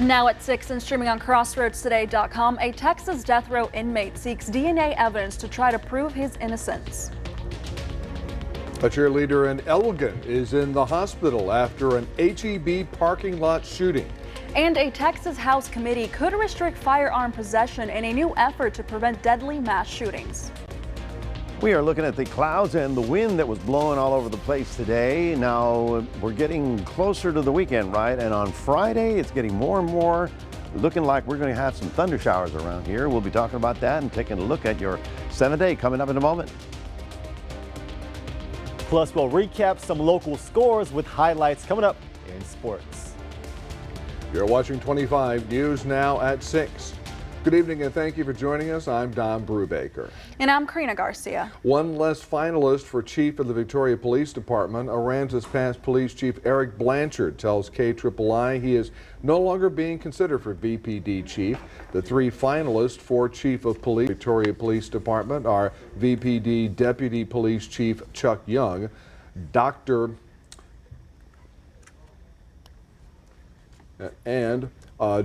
Now at 6 and streaming on crossroadstoday.com, a Texas death row inmate seeks DNA evidence to try to prove his innocence. A cheerleader in Elgin is in the hospital after an H-E-B parking lot shooting. And a Texas House committee could restrict firearm possession in a new effort to prevent deadly mass shootings. We are looking at the clouds and the wind that was blowing all over the place today. Now we're getting closer to the weekend, right? And on Friday, it's getting more and more looking like we're going to have some thunder showers around here. We'll be talking about that and taking a look at your 7-day coming up in a moment. Plus, we'll recap some local scores with highlights coming up in sports. You're watching 25 News now at 6. Good evening and thank you for joining us. I'm Don Brubaker. And I'm Karina Garcia. One less finalist for chief of the Victoria Police Department. Aransas past Police Chief Eric Blanchard tells KIII he is no longer being considered for VPD chief. The 3 finalists for chief of police Victoria Police Department are VPD Deputy Police Chief Chuck Young, Dr.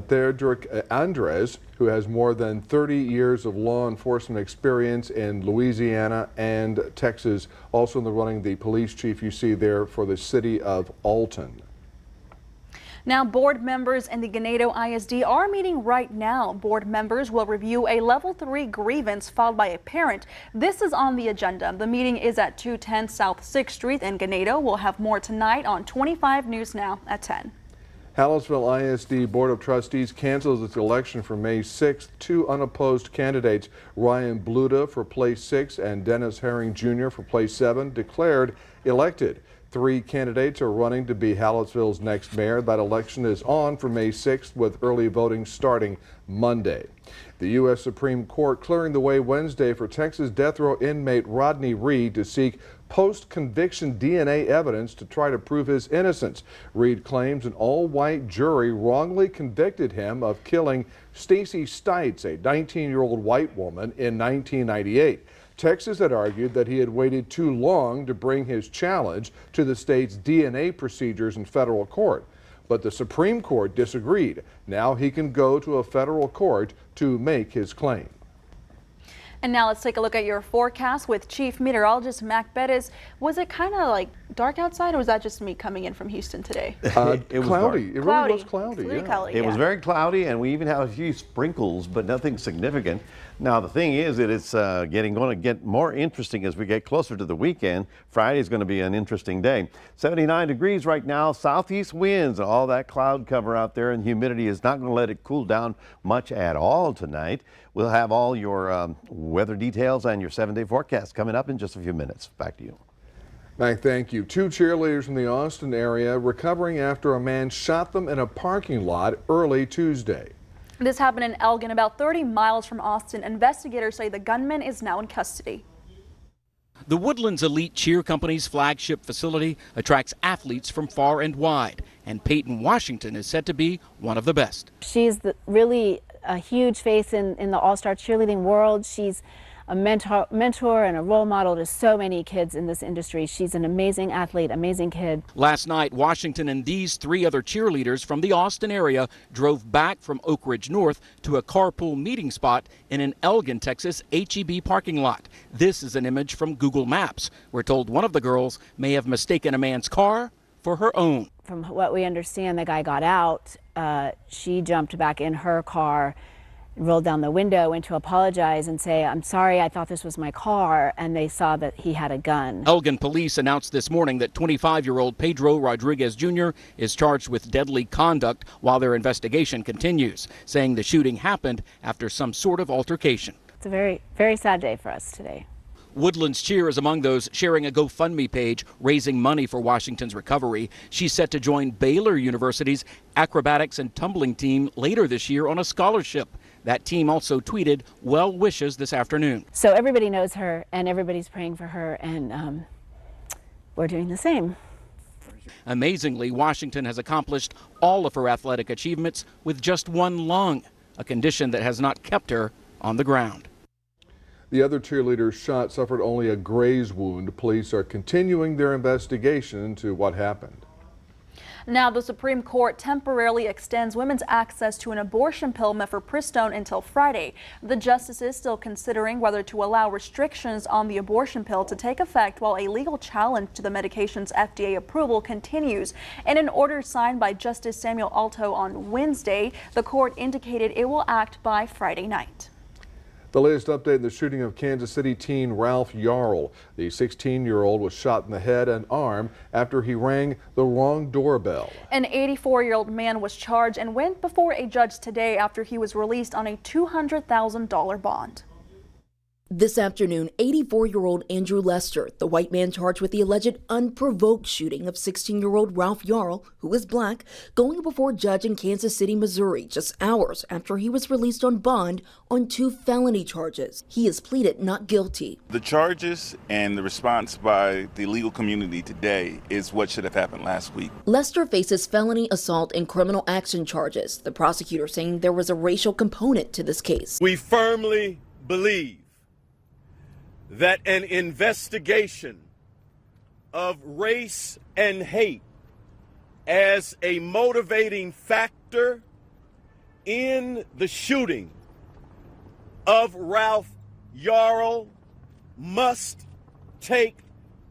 Deirdre Andres, who has more than 30 years of law enforcement experience in Louisiana and Texas, also in the running the police chief you see there for the city of Alton. Now, board members in the Ganado ISD are meeting right now. Board members will review a level 3 grievance filed by a parent. This is on the agenda. The meeting is at 210 South 6th Street in Ganado. We'll have more tonight on 25 News Now at 10. Hallettsville ISD Board of Trustees cancels its election for May 6th. 2 unopposed candidates, Ryan Bluda for place 6 and Dennis Herring Jr. for place 7, declared elected. 3 candidates are running to be Hallettsville's next mayor. That election is on for May 6th with early voting starting Monday. The U.S. Supreme Court clearing the way Wednesday for Texas death row inmate Rodney Reed to seek post-conviction DNA evidence to try to prove his innocence. Reed claims an all-white jury wrongly convicted him of killing Stacy Stites, a 19-year-old white woman, in 1998. Texas had argued that he had waited too long to bring his challenge to the state's DNA procedures in federal court. But the Supreme Court disagreed. Now he can go to a federal court to make his claim. And now let's take a look at your forecast with Chief Meteorologist Mac Bettis. Was it kind of like dark outside, or was that just me coming in from Houston today? It was cloudy. dark. It really was cloudy. It was very cloudy, and we even had a few sprinkles, but nothing significant. Now the thing is that it's going to get more interesting as we get closer to the weekend. Friday is going to be an interesting day. 79 degrees right now, southeast winds, all that cloud cover out there, and humidity is not going to let it cool down much at all tonight. We'll have all your weather details and your 7-day forecast coming up in just a few minutes. Back to you. Mac, thank you. 2 cheerleaders from the Austin area recovering after a man shot them in a parking lot early Tuesday. This happened in Elgin, about 30 miles from Austin. Investigators say the gunman is now in custody. The Woodlands Elite Cheer Company's flagship facility attracts athletes from far and wide, and Peyton Washington is said to be one of the best. She's really a huge face in the all-star cheerleading world. She's a mentor and a role model to so many kids in this industry. She's an amazing athlete, amazing kid. Last night, Washington and these 3 other cheerleaders from the Austin area drove back from Oak Ridge North to a carpool meeting spot in an Elgin, Texas H-E-B parking lot. This is an image from Google Maps. We're told one of the girls may have mistaken a man's car for her own. From what we understand, the guy got out. She jumped back in her car, rolled down the window, went to apologize and say, "I'm sorry, I thought this was my car," and they saw that he had a gun. Elgin police announced this morning that 25-year-old Pedro Rodriguez Jr. is charged with deadly conduct while their investigation continues, saying the shooting happened after some sort of altercation. It's a very, very sad day for us today. Woodlands Cheer is among those sharing a GoFundMe page raising money for Washington's recovery. She's set to join Baylor University's acrobatics and tumbling team later this year on a scholarship. That team also tweeted well wishes this afternoon. So everybody knows her and everybody's praying for her, and we're doing the same. Amazingly, Washington has accomplished all of her athletic achievements with just one lung, a condition that has not kept her on the ground. The other cheerleader shot suffered only a graze wound. Police are continuing their investigation into what happened. Now, the Supreme Court temporarily extends women's access to an abortion pill, mifepristone, until Friday. The justice is still considering whether to allow restrictions on the abortion pill to take effect while a legal challenge to the medication's FDA approval continues. In an order signed by Justice Samuel Alito on Wednesday, the court indicated it will act by Friday night. The latest update in the shooting of Kansas City teen Ralph Yarl. The 16-year-old was shot in the head and arm after he rang the wrong doorbell. An 84-year-old man was charged and went before a judge today after he was released on a $200,000 bond. This afternoon, 84-year-old Andrew Lester, the white man charged with the alleged unprovoked shooting of 16-year-old Ralph Yarl, who is black, going before a judge in Kansas City, Missouri, just hours after he was released on bond on 2 felony charges. He has pleaded not guilty. The charges and the response by the legal community today is what should have happened last week. Lester faces felony assault and criminal action charges, the prosecutor saying there was a racial component to this case. We firmly believe that an investigation of race and hate as a motivating factor in the shooting of Ralph Yarl must take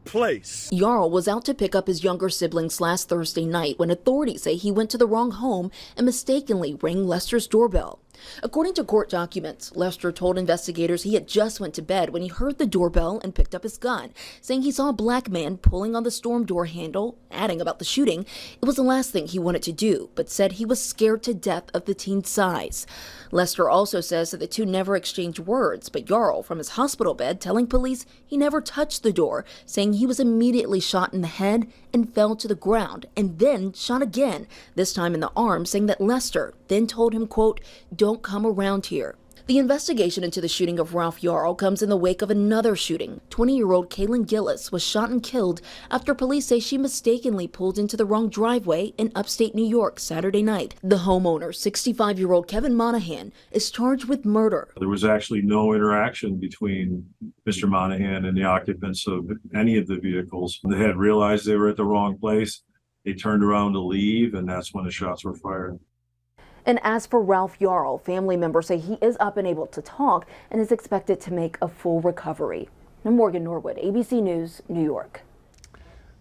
place. Yarl was out to pick up his younger siblings last Thursday night when authorities say he went to the wrong home and mistakenly rang Lester's doorbell. According to court documents, Lester told investigators he had just went to bed when he heard the doorbell and picked up his gun, saying he saw a black man pulling on the storm door handle, adding about the shooting. It was the last thing he wanted to do, but said he was scared to death of the teen's size. Lester also says that the two never exchanged words, but Yarl from his hospital bed telling police he never touched the door, saying he was immediately shot in the head and fell to the ground, and then shot again, this time in the arm, saying that Lester then told him, quote, "Don't come around here." The investigation into the shooting of Ralph Yarl comes in the wake of another shooting. 20-year-old Kaylin Gillis was shot and killed after police say she mistakenly pulled into the wrong driveway in upstate New York Saturday night. The homeowner, 65-year-old Kevin Monahan, is charged with murder. There was actually no interaction between Mr. Monahan and the occupants of any of the vehicles. They had realized they were at the wrong place. They turned around to leave, and that's when the shots were fired. And as for Ralph Yarl, family members say he is up and able to talk and is expected to make a full recovery. Morgan Norwood, ABC News, New York.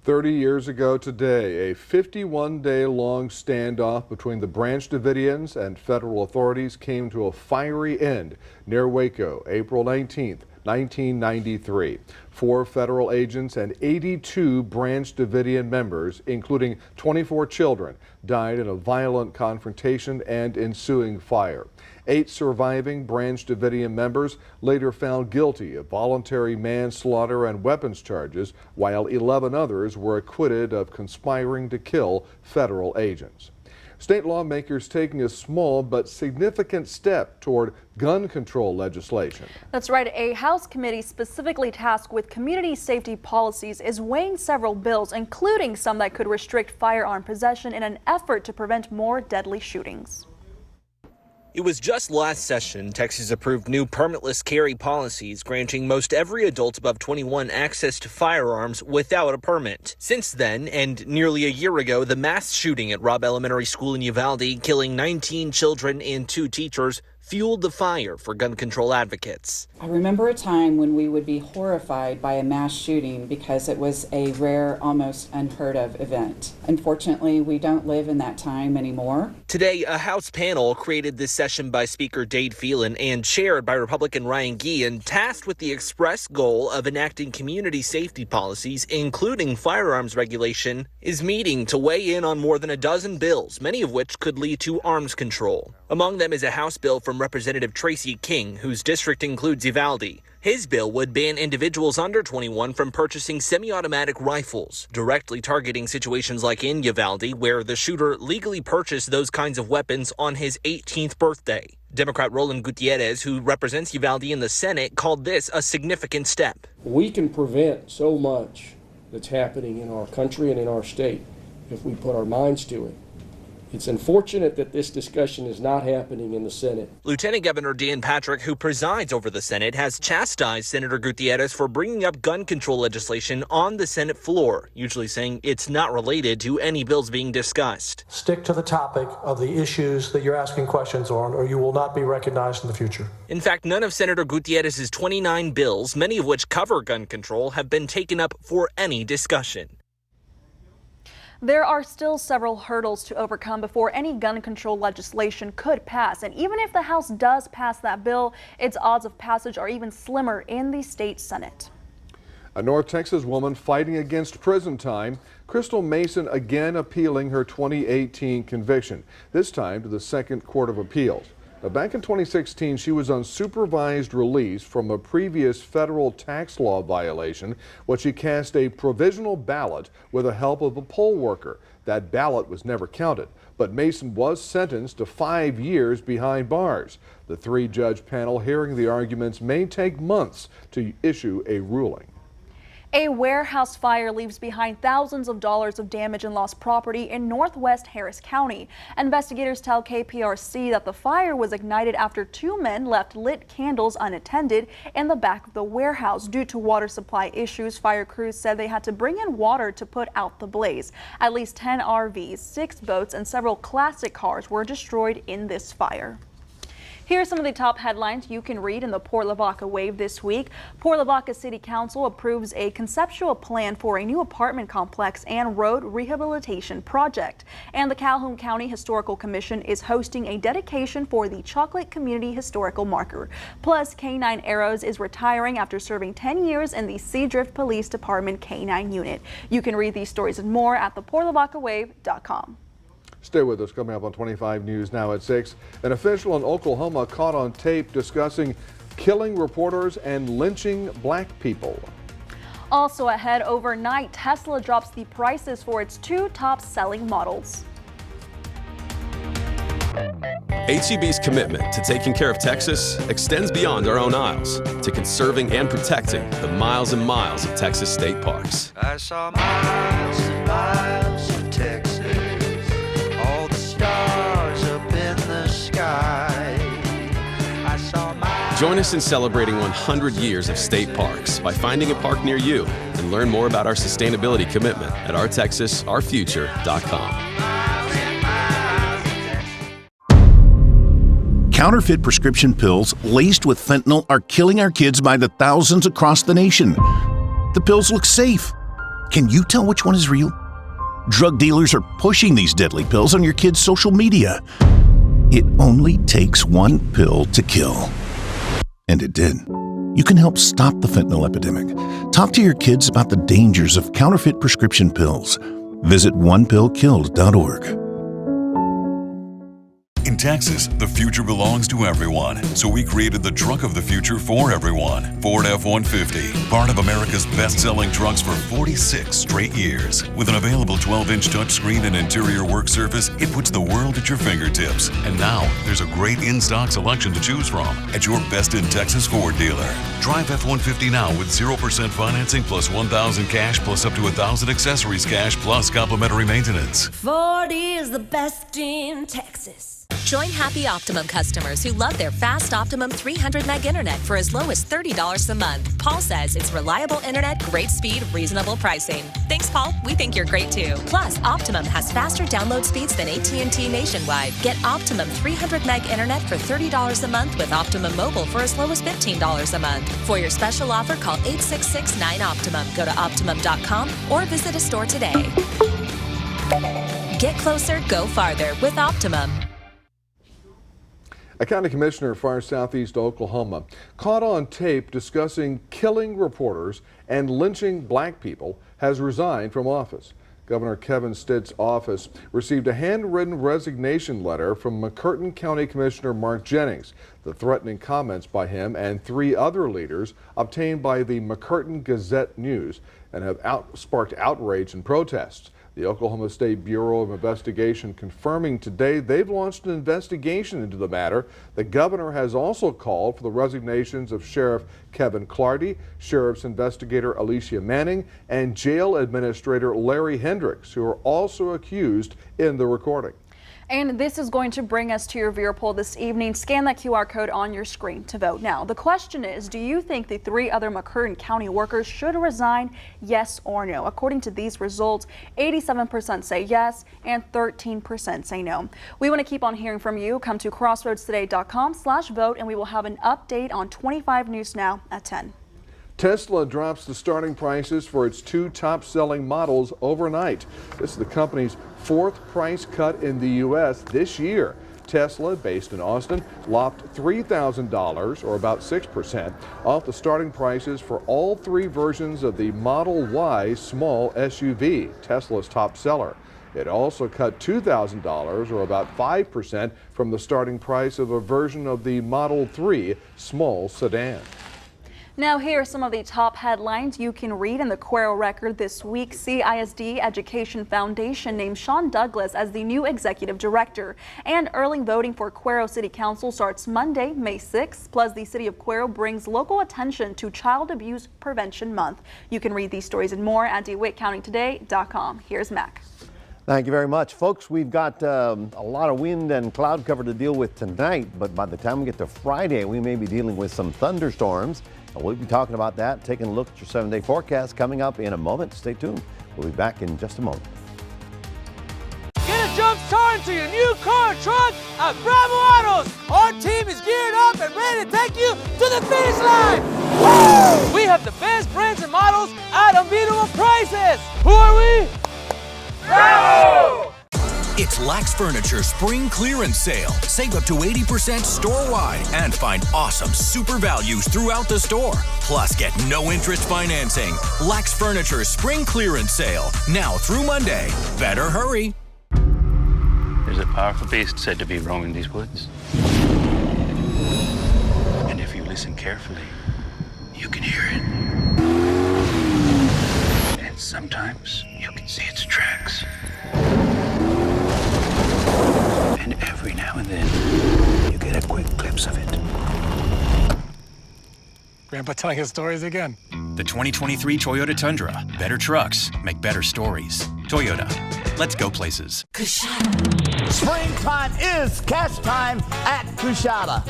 30 years ago today, a 51-day-long standoff between the Branch Davidians and federal authorities came to a fiery end near Waco, April 19th, 1993. 4 federal agents and 82 Branch Davidian members, including 24 children, died in a violent confrontation and ensuing fire. 8 surviving Branch Davidian members later found guilty of voluntary manslaughter and weapons charges, while 11 others were acquitted of conspiring to kill federal agents. State lawmakers taking a small but significant step toward gun control legislation. That's right. A House committee specifically tasked with community safety policies is weighing several bills, including some that could restrict firearm possession in an effort to prevent more deadly shootings. It was just last session Texas approved new permitless carry policies granting most every adult above 21 access to firearms without a permit. Since then, and nearly a year ago, the mass shooting at Robb Elementary School in Uvalde, killing 19 children and 2 teachers, fueled the fire for gun control advocates. I remember a time when we would be horrified by a mass shooting because it was a rare, almost unheard of event. Unfortunately, we don't live in that time anymore. Today, a House panel created this session by Speaker Dade Phelan and chaired by Republican Ryan Guillen, tasked with the express goal of enacting community safety policies, including firearms regulation, is meeting to weigh in on more than a dozen bills, many of which could lead to arms control. Among them is a House bill from Representative Tracy King, whose district includes Uvalde. His bill would ban individuals under 21 from purchasing semi-automatic rifles, directly targeting situations like in Uvalde, where the shooter legally purchased those kinds of weapons on his 18th birthday. Democrat Roland Gutierrez, who represents Uvalde in the Senate, called this a significant step. We can prevent so much that's happening in our country and in our state if we put our minds to it. It's unfortunate that this discussion is not happening in the Senate. Lieutenant Governor Dan Patrick, who presides over the Senate, has chastised Senator Gutierrez for bringing up gun control legislation on the Senate floor, usually saying it's not related to any bills being discussed. Stick to the topic of the issues that you're asking questions on, or you will not be recognized in the future. In fact, none of Senator Gutierrez's 29 bills, many of which cover gun control, have been taken up for any discussion. There are still several hurdles to overcome before any gun control legislation could pass. And even if the House does pass that bill, its odds of passage are even slimmer in the state Senate. A North Texas woman fighting against prison time. Crystal Mason again appealing her 2018 conviction, this time to the Second Court of Appeals. Now, back in 2016, she was on supervised release from a previous federal tax law violation when she cast a provisional ballot with the help of a poll worker. That ballot was never counted, but Mason was sentenced to 5 years behind bars. The three-judge panel hearing the arguments may take months to issue a ruling. A warehouse fire leaves behind thousands of dollars of damage and lost property in northwest Harris County. Investigators tell KPRC that the fire was ignited after two men left lit candles unattended in the back of the warehouse. Due to water supply issues, fire crews said they had to bring in water to put out the blaze. At least 10 RVs, 6 boats, and several classic cars were destroyed in this fire. Here are some of the top headlines you can read in the Port Lavaca Wave this week. Port Lavaca City Council approves a conceptual plan for a new apartment complex and road rehabilitation project. And the Calhoun County Historical Commission is hosting a dedication for the Chocolate Community Historical Marker. Plus, K9 Arrows is retiring after serving 10 years in the Seadrift Police Department K9 unit. You can read these stories and more at theportlavacawave.com. Stay with us. Coming up on 25 News now at 6. An official in Oklahoma caught on tape discussing killing reporters and lynching black people. Also ahead, overnight, Tesla drops the prices for its 2 top-selling models. HEB's commitment to taking care of Texas extends beyond our own aisles to conserving and protecting the miles and miles of Texas state parks. I saw miles and miles of Texas. Join us in celebrating 100 years of state parks by finding a park near you and learn more about our sustainability commitment at ourtexasourfuture.com. Counterfeit prescription pills laced with fentanyl are killing our kids by the thousands across the nation. The pills look safe. Can you tell which one is real? Drug dealers are pushing these deadly pills on your kids' social media. It only takes one pill to kill. And it did. You can help stop the fentanyl epidemic. Talk to your kids about the dangers of counterfeit prescription pills. Visit onepillkilled.org. In Texas, the future belongs to everyone, so we created the truck of the future for everyone. Ford F-150, part of America's best-selling trucks for 46 straight years. With an available 12-inch touchscreen and interior work surface, it puts the world at your fingertips. And now, there's a great in-stock selection to choose from at your best in Texas Ford dealer. Drive F-150 now with 0% financing plus $1,000 cash plus up to $1,000 accessories cash plus complimentary maintenance. Ford is the best in Texas. Join happy Optimum customers who love their fast Optimum 300 meg internet for as low as $30 a month. Paul says it's reliable internet, great speed, reasonable pricing. Thanks, Paul. We think you're great too. Plus, Optimum has faster download speeds than AT&T nationwide. Get Optimum 300 meg internet for $30 a month with Optimum Mobile for as low as $15 a month. For your special offer, call 866-9-OPTIMUM. Go to Optimum.com or visit a store today. Get closer, go farther with Optimum. A county commissioner far southeast Oklahoma caught on tape discussing killing reporters and lynching black people has resigned from office. Governor Kevin Stitt's office received a handwritten resignation letter from McCurtain County Commissioner Mark Jennings. The threatening comments by him and 3 other leaders obtained by the McCurtain Gazette News and have sparked outrage and protests. The Oklahoma State Bureau of Investigation confirming today they've launched an investigation into the matter. The governor has also called for the resignations of Sheriff Kevin Clardy, Sheriff's investigator Alicia Manning, and jail administrator Larry Hendricks, who are also accused in the recording. And this is going to bring us to your viewer poll this evening. Scan that QR code on your screen to vote. Now, the question is, do you think the 3 other McCurtain County workers should resign? Yes or no? According to these results, 87% say yes and 13% say no. We want to keep on hearing from you. Come to crossroadstoday.com/vote and we will have an update on 25 News Now at 10. Tesla drops the starting prices for its 2 top-selling models overnight. This is the company's 4th price cut in the U.S. this year. Tesla, based in Austin, lopped $3,000, or about 6%, off the starting prices for all 3 versions of the Model Y small SUV, Tesla's top seller. It also cut $2,000, or about 5%, from the starting price of a version of the Model 3 small sedan. Now here are some of the top headlines you can read in the Cuero Record this week. CISD Education Foundation named Sean Douglas as the new executive director. And early voting for Cuero City Council starts Monday, May 6th. Plus, the city of Cuero brings local attention to Child Abuse Prevention Month. You can read these stories and more at DeWittCountyToday.com. Here's Mac. Thank you very much, folks. We've got a lot of wind and cloud cover to deal with tonight, but by the time we get to Friday, we may be dealing with some thunderstorms. And we'll be talking about that, taking a look at your 7-day forecast coming up in a moment. Stay tuned. We'll be back in just a moment. Get a jump start into your new car or truck at Bravo Autos. Our team is geared up and ready to take you to the finish line. Woo! We have the best brands and models at unbeatable prices. Who are we? Bravo! It's Lax Furniture Spring Clearance Sale. Save up to 80% store-wide and find awesome super values throughout the store. Plus, get no interest financing. Lax Furniture Spring Clearance Sale. Now through Monday. Better hurry. There's a powerful beast said to be roaming these woods. And if you listen carefully, you can hear it. And sometimes you can see its tracks. And every now and then, you get a quick glimpse of it. Grandpa telling his stories again. The 2023 Toyota Tundra. Better trucks make better stories. Toyota. Let's go places. Springtime is cash time at Kushada.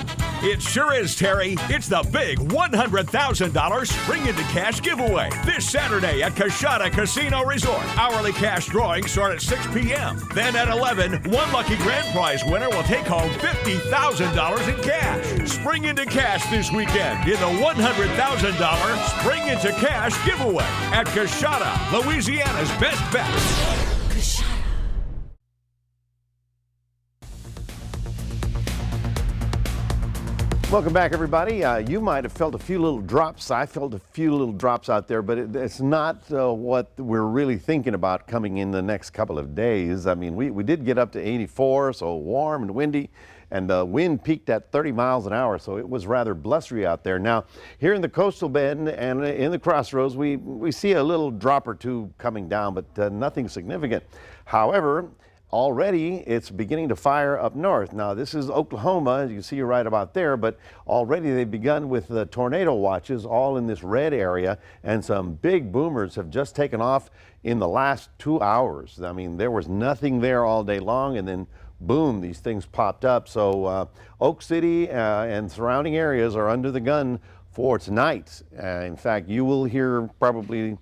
It sure is, Terry. It's the big $100,000 Spring into Cash giveaway this Saturday at Kashada Casino Resort. Hourly cash drawings start at 6 p.m. Then at 11, one lucky grand prize winner will take home $50,000 in cash. Spring into Cash this weekend in the $100,000 Spring into Cash giveaway at Kashada, Louisiana's best bet. Welcome back, everybody. You might have felt a few little drops. I felt a few little drops out there, but it's not what we're really thinking about coming in the next couple of days. I mean, we did get up to 84, so warm and windy, and the wind peaked at 30 miles an hour, so it was rather blustery out there. Now, here in the coastal bend and in the crossroads, we see a little drop or two coming down, but nothing significant. However, already it's beginning to fire up north. Now this is Oklahoma, as you can see right about there, but already they've begun with the tornado watches all in this red area, and some big boomers have just taken off in the last 2 hours. I mean, there was nothing there all day long, and then boom, these things popped up. So Oak City and surrounding areas are under the gun for tonight. In fact, you will hear probably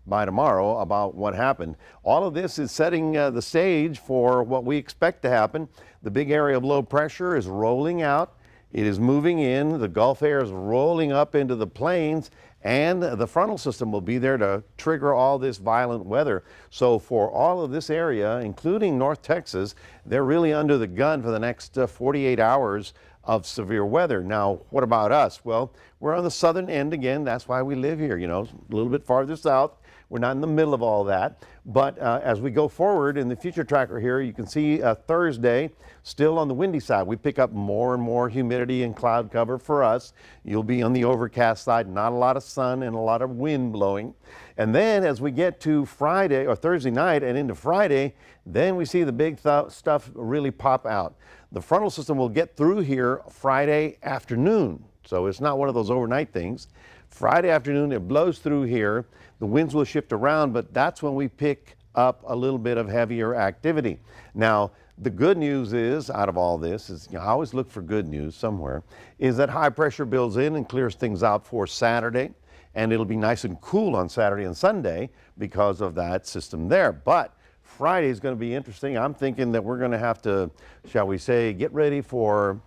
by tomorrow about what happened. All of this is setting the stage for what we expect to happen. The big area of low pressure is rolling out. It is moving in. The Gulf air is rolling up into the plains, and the frontal system will be there to trigger all this violent weather. So for all of this area, including North Texas, they're really under the gun for the next 48 hours of severe weather. Now, what about us? Well, we're on the southern end again. That's why we live here, you know, a little bit farther south. We're not in the middle of all that. But as we go forward in the future tracker here, you can see Thursday, still on the windy side. We pick up more and more humidity and cloud cover for us. You'll be on the overcast side, not a lot of sun and a lot of wind blowing. And then as we get to Friday or Thursday night and into Friday, then we see the big stuff really pop out. The frontal system will get through here Friday afternoon. So it's not one of those overnight things. Friday afternoon, it blows through here. The winds will shift around, but that's when we pick up a little bit of heavier activity. Now, The good news is, out of all this, is I always look for good news somewhere, is that high pressure builds in and clears things out for Saturday. And it'll be nice and cool on Saturday and Sunday because of that system there. But Friday is going to be interesting. I'm thinking that we're going to have to, shall we say, get ready for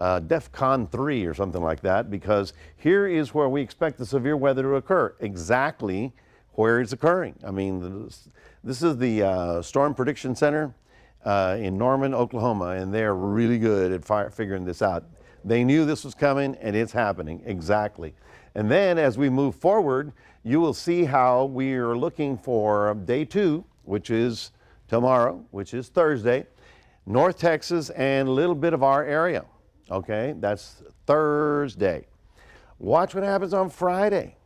DEFCON 3 or something like that, because here is where we expect the severe weather to occur, exactly where it's occurring. I mean, this is the Storm Prediction Center in Norman, Oklahoma, and they're really good at figuring this out. They knew this was coming, and it's happening, exactly. And then as we move forward, you will see how we are looking for day 2, which is tomorrow, which is Thursday, North Texas and a little bit of our area. Okay, that's Thursday. Watch what happens on Friday.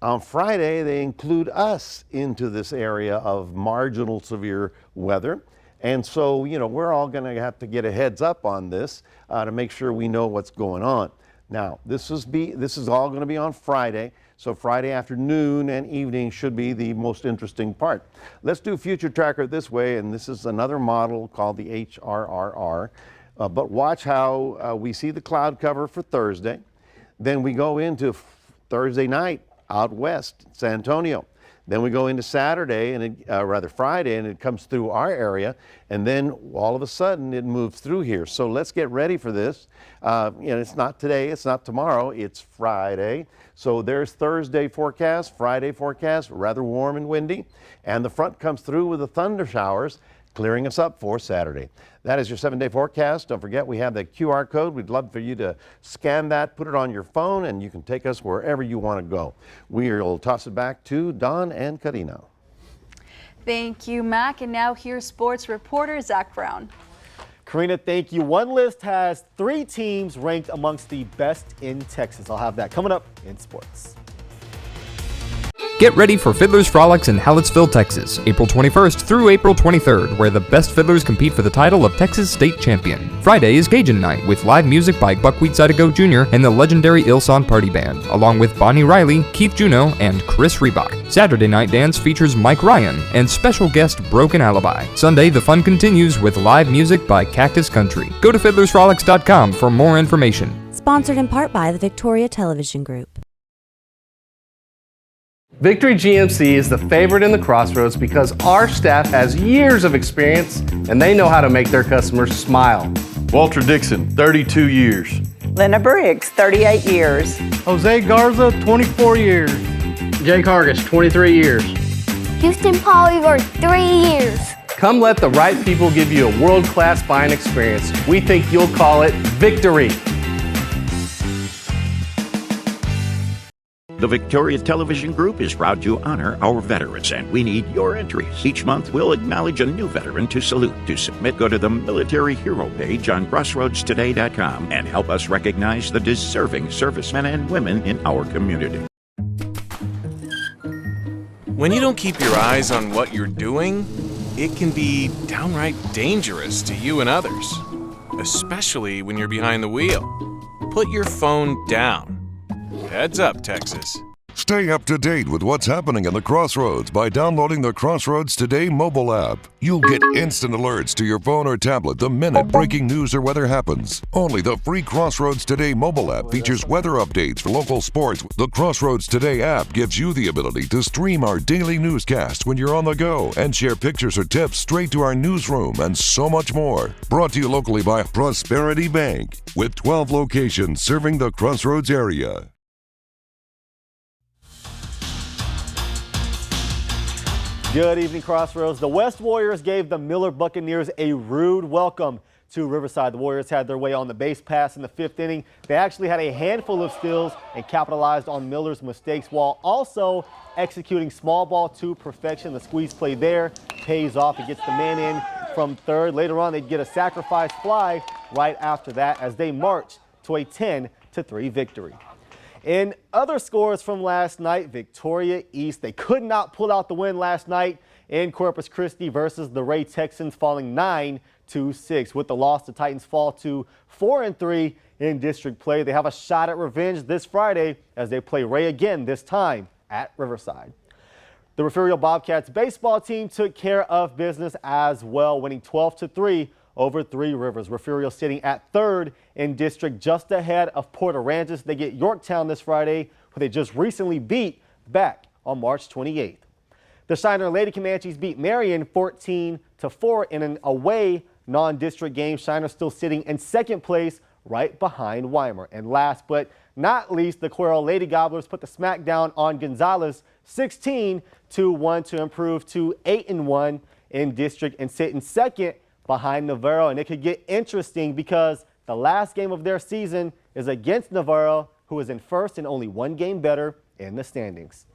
On Friday, they include us into this area of marginal severe weather. And so, you know, we're all going to have to get a heads up on this to make sure we know what's going on. Now, this is all going to be on Friday. So Friday afternoon and evening should be the most interesting part. Let's do Future Tracker this way, and this is another model called the HRRR. But watch how we see the cloud cover for Thursday. Then we go into Thursday night out west, San Antonio. Then we go into Saturday, and rather Friday, and it comes through our area. And then all of a sudden it moves through here. So let's get ready for this. You know, it's not today, it's not tomorrow, it's Friday. So there's Thursday forecast, Friday forecast, rather warm and windy. And the front comes through with the thunder showers, clearing us up for Saturday. That is your 7-day forecast. Don't forget, we have the QR code. We'd love for you to scan that, put it on your phone, and you can take us wherever you want to go. We'll toss it back to Don and Karina. Thank you, Mac. And now here's sports reporter Zach Brown. Karina, thank you. One list has 3 teams ranked amongst the best in Texas. I'll have that coming up in sports. Get ready for Fiddler's Frolics in Hallettsville, Texas, April 21st through April 23rd, where the best fiddlers compete for the title of Texas State Champion. Friday is Cajun Night, with live music by Buckwheat Zydeco Jr. and the legendary Ilson Party Band, along with Bonnie Riley, Keith Juno, and Chris Reebok. Saturday Night Dance features Mike Ryan and special guest Broken Alibi. Sunday, the fun continues with live music by Cactus Country. Go to fiddlersfrolics.com for more information. Sponsored in part by the Victoria Television Group. Victory GMC is the favorite in the Crossroads because our staff has years of experience and they know how to make their customers smile. Walter Dixon, 32 years. Lena Briggs, 38 years. Jose Garza, 24 years. Jake Hargis, 23 years. Houston Polyver, 3 years. Come let the right people give you a world-class buying experience. We think you'll call it Victory. The Victoria Television Group is proud to honor our veterans, and we need your entries. Each month, we'll acknowledge a new veteran to salute. To submit, go to the Military Hero page on CrossroadsToday.com and help us recognize the deserving servicemen and women in our community. When you don't keep your eyes on what you're doing, it can be downright dangerous to you and others, especially when you're behind the wheel. Put your phone down. Heads up, Texas. Stay up to date with what's happening in the Crossroads by downloading the Crossroads Today mobile app. You'll get instant alerts to your phone or tablet the minute breaking news or weather happens. Only the free Crossroads Today mobile app features weather updates for local sports. The Crossroads Today app gives you the ability to stream our daily newscasts when you're on the go and share pictures or tips straight to our newsroom and so much more. Brought to you locally by Prosperity Bank with 12 locations serving the Crossroads area. Good evening, Crossroads. The West Warriors gave the Miller Buccaneers a rude welcome to Riverside. The Warriors had their way on the base pass in the 5th inning. They actually had a handful of steals and capitalized on Miller's mistakes while also executing small ball to perfection. The squeeze play there pays off. It gets the man in from third. Later on, they'd get a sacrifice fly right after that as they march to a 10-3 victory. In other scores from last night, Victoria East, they could not pull out the win last night in Corpus Christi versus the Ray Texans, falling 9-6. With the loss, the Titans fall to 4-3 in district play. They have a shot at revenge this Friday as they play Ray again, this time at Riverside. The Refugio Bobcats baseball team took care of business as well, winning 12-3 over Three Rivers. Refugio sitting at 3rd in district, just ahead of Port Aransas. They get Yorktown this Friday, who they just recently beat back on March 28th. The Shiner Lady Comanches beat Marion 14-4 in an away non-district game. Shiner still sitting in 2nd place, right behind Weimar. And last but not least, the Cuero Lady Gobblers put the smackdown on Gonzales 16-1 to improve to 8-1 in district and sit in 2nd behind Navarro. And it could get interesting because the last game of their season is against Navarro, who is in 1st and only 1 game better in the standings.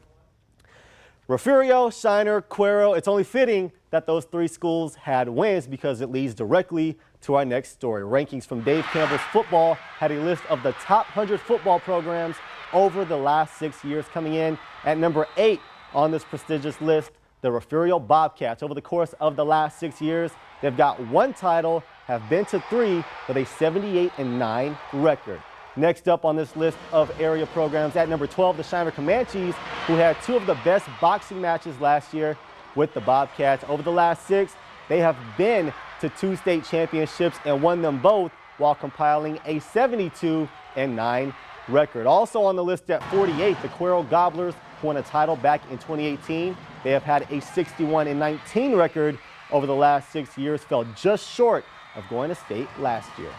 Refugio, Shiner, Cuero, it's only fitting that those 3 schools had wins because it leads directly to our next story. Rankings from Dave Campbell's Football had a list of the top 100 football programs over the last 6 years. Coming in at number 8 on this prestigious list, the Refugio Bobcats. Over the course of the last 6 years, they've got 1 title, have been to 3 with a 78-9 record. Next up on this list of area programs, at number 12, the Shiner Comanches, who had 2 of the best boxing matches last year with the Bobcats. Over the last 6, they have been to 2 state championships and won them both while compiling a 72-9 record. Also on the list at 48, the Cuero Gobblers, who won a title back in 2018. They have had a 61-19 record over the last 6 years, fell just short of going to state last year.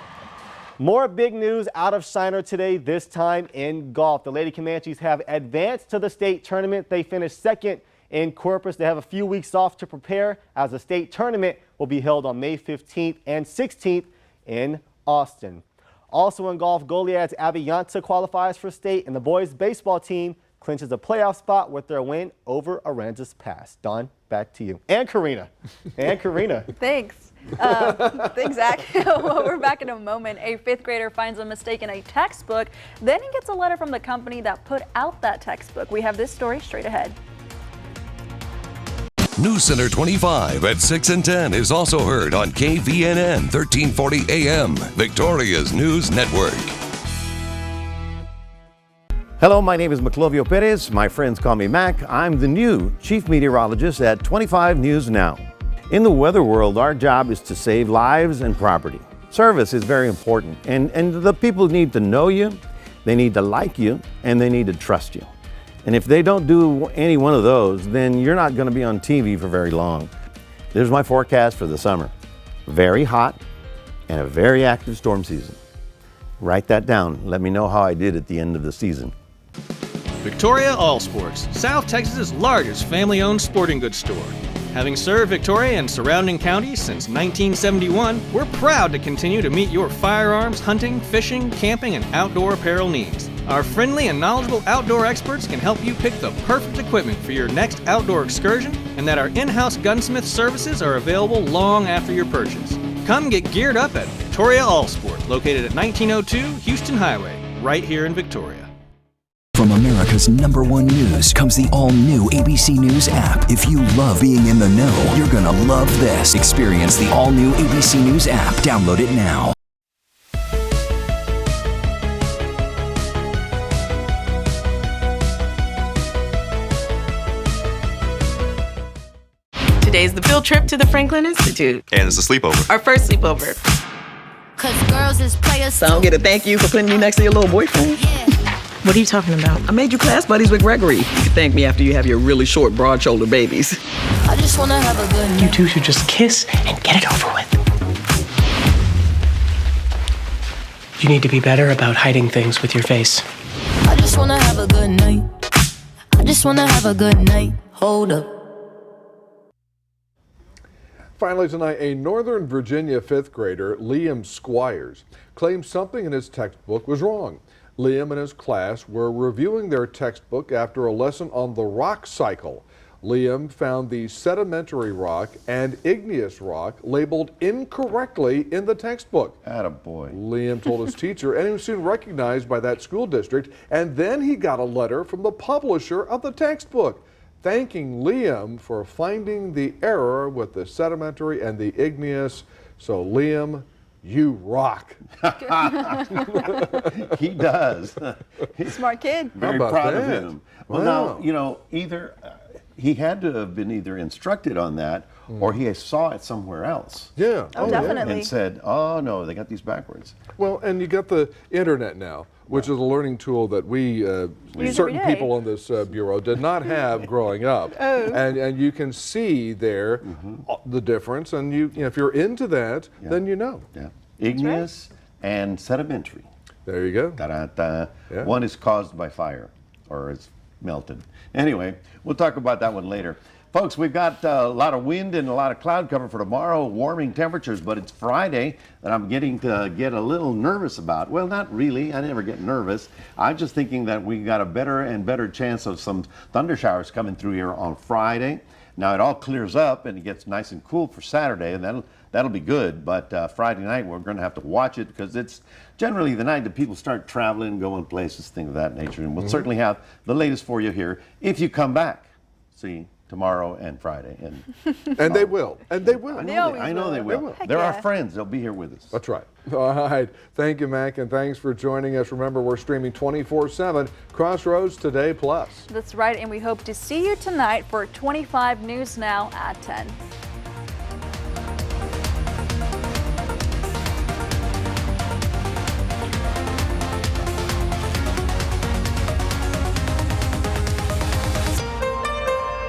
More big news out of Shiner today, this time in golf. The Lady Comanches have advanced to the state tournament. They finished 2nd in Corpus. They have a few weeks off to prepare, as the state tournament will be held on May 15th and 16th in Austin. Also in golf, Goliad's Abby Yanta qualifies for state, and the boys baseball team clinches a playoff spot with their win over Aransas Pass. Dawn, back to you. And Karina. Thanks. Thanks, Zach. Well, we're back in a moment. A 5th grader finds a mistake in a textbook. Then he gets a letter from the company that put out that textbook. We have this story straight ahead. News Center 25 at 6 and 10 is also heard on KVNN 1340 AM, Victoria's News Network. Hello, my name is Maclovio Perez. My friends call me Mac. I'm the new chief meteorologist at 25 News Now. In the weather world, our job is to save lives and property. Service is very important, and the people need to know you, they need to like you, and they need to trust you. And if they don't do any one of those, then you're not going to be on TV for very long. There's my forecast for the summer. Very hot and a very active storm season. Write that down. Let me know how I did at the end of the season. Victoria All Sports, South Texas's largest family-owned sporting goods store. Having served Victoria and surrounding counties since 1971, we're proud to continue to meet your firearms, hunting, fishing, camping, and outdoor apparel needs. Our friendly and knowledgeable outdoor experts can help you pick the perfect equipment for your next outdoor excursion, and that our in-house gunsmith services are available long after your purchase. Come get geared up at Victoria All Sports, located at 1902 Houston Highway, right here in Victoria. From America's #1 news comes the all-new ABC News app. If you love being in the know, you're gonna love this. Experience the all-new ABC News app. Download it now. Today's the field trip to the Franklin Institute. And it's a sleepover. Our first sleepover. Cause girls is players. So I don't get a thank you for putting me next to your little boyfriend. Yeah. What are you talking about? I made you class buddies with Gregory. You can thank me after you have your really short, broad-shouldered babies. I just wanna have a good night. You two should just kiss and get it over with. You need to be better about hiding things with your face. I just wanna have a good night. I just wanna have a good night. Hold up. Finally tonight, a Northern Virginia 5th grader, Liam Squires, claims something in his textbook was wrong. Liam and his class were reviewing their textbook after a lesson on the rock cycle. Liam found the sedimentary rock and igneous rock labeled incorrectly in the textbook. Attaboy. Liam told his teacher, and he was soon recognized by that school district, and then he got a letter from the publisher of the textbook thanking Liam for finding the error with the sedimentary and the igneous. So Liam, you rock. He does. Smart kid. Very proud of him. Well, Wow. now, you know, either he had to have been either instructed on that or he saw it somewhere else. Yeah. Oh, definitely. And said, oh no, they got these backwards. Well, and you got the internet now, which is a learning tool that we certain people on this bureau did not have growing up. And you can see there the difference, and if you're into that, then you know. Yeah. Igneous and sedimentary. There you go. Da-da-da. Yeah. One is caused by fire, or it's melted. Anyway, we'll talk about that one later. Folks, we've got a lot of wind and a lot of cloud cover for tomorrow, warming temperatures, but it's Friday that I'm getting to get a little nervous about. Well, not really. I never get nervous. I'm just thinking that we got a better and better chance of some thunder showers coming through here on Friday. Now, it all clears up and it gets nice and cool for Saturday, and that'll be good. But Friday night, we're going to have to watch it because it's generally the night that people start traveling, going places, things of that nature. And we'll certainly have the latest for you here if you come back. See, tomorrow and Friday. And they will. And they will. I know they will. They're our friends. They'll be here with us. That's right. All right. Thank you, Mac, and thanks for joining us. Remember, we're streaming 24/7 Crossroads Today Plus. That's right, and we hope to see you tonight for 25 News Now at 10.